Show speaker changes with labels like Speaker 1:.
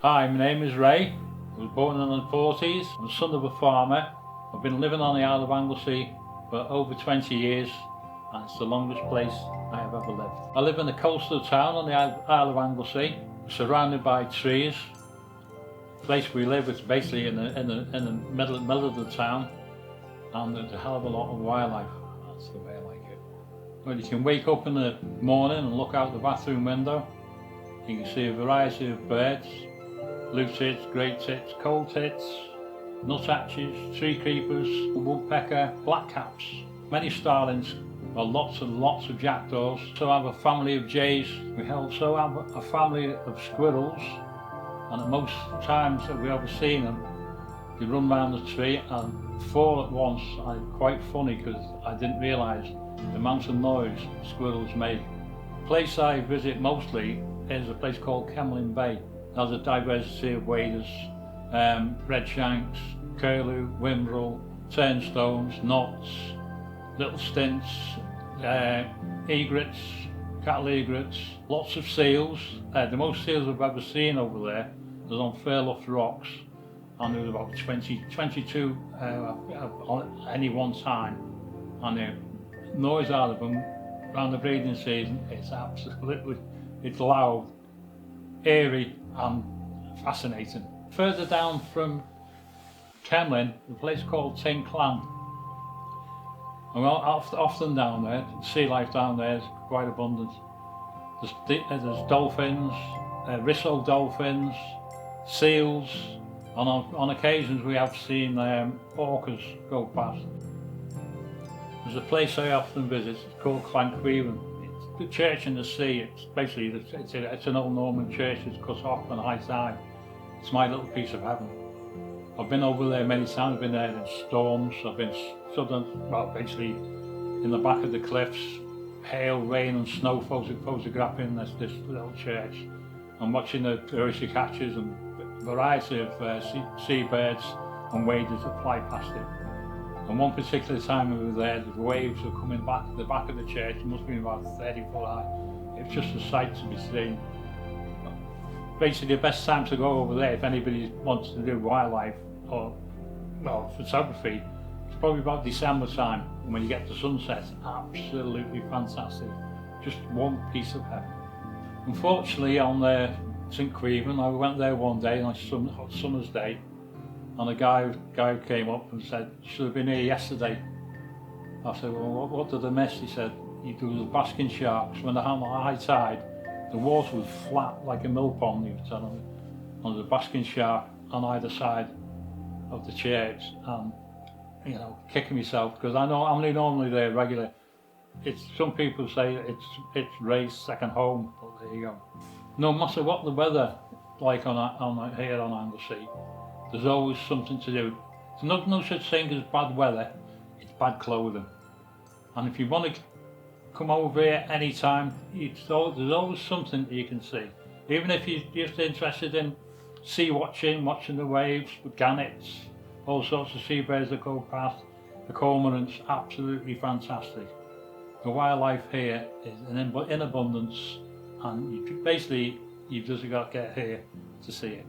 Speaker 1: Hi, my name is Ray. I was born in the 40s. I'm the son of a farmer. I've been living on the Isle of Anglesey for over 20 years, and it's the longest place I have ever lived. I live in the coastal town on the Isle of Anglesey, surrounded by trees. The place we live is basically in the middle of the town, and there's a hell of a lot of wildlife. That's the way I like it. Well, you can wake up in the morning and look out the bathroom window. You can see a variety of birds: blue tits, grey tits, coal tits, nuthatches, tree creepers, woodpecker, blackcaps, many starlings, lots and lots of jackdaws. So I have a family of jays. We also have a family of squirrels, and at most times that we ever seen them, they run round the tree and fall at once. Quite funny because I didn't realise the amount of noise squirrels make. The place I visit mostly is a place called Kemlin Bay. There's a diversity of waders, redshanks, curlew, whimbrel, turnstones, knots, little stints, egrets, cattle egrets, lots of seals. The most seals I've ever seen over there was on Fairlough Rocks, and there was about 22 on any one time, and the noise out of them around the breeding season, it's loud, eerie and fascinating. Further down from Kemlin, a place called Tinclan. I'm often down there. Sea life down there is quite abundant. There's dolphins, Risso dolphins, seals, and on occasions we have seen orcas go past. There's a place I often visit, it's called Llanqueven. It's the church in the sea. It's basically it's an old Norman church that's cut off on high tide. It's my little piece of heaven. I've been over there many times. I've been there in storms. I've been stood basically in the back of the cliffs, hail, rain and snow photographing this little church and watching the oyster catchers and a variety of seabirds and waders that fly past it. And one particular time we were there, the waves were coming back to the back of the church. It must have been about 30 foot high. It was just a sight to be seen. Basically, the best time to go over there if anybody wants to do wildlife or photography, it's probably about December time, when you get the sunset. Absolutely fantastic. Just one piece of heaven. Unfortunately, on St. Queven, I went there one day on a hot summer's day, and a guy came up and said, "You should have been here yesterday." I said, "Well, what did I miss?" He said, "There was basking sharks. When they're on high tide, the water was flat like a mill pond," he was telling me. And there was a basking shark on either side of the church, and kicking myself because I'm normally there regular. Some people say it's Ray's second home, but there you go. No matter what the weather like here on Anglesey, there's always something to do. There's no such thing as bad weather. It's bad clothing. And if you want to come over here anytime, there's always something that you can see. Even if you're just interested in sea watching the waves, the gannets, all sorts of seabirds that go past, the cormorants, absolutely fantastic. The wildlife here is in abundance, and you've just got to get here to see it.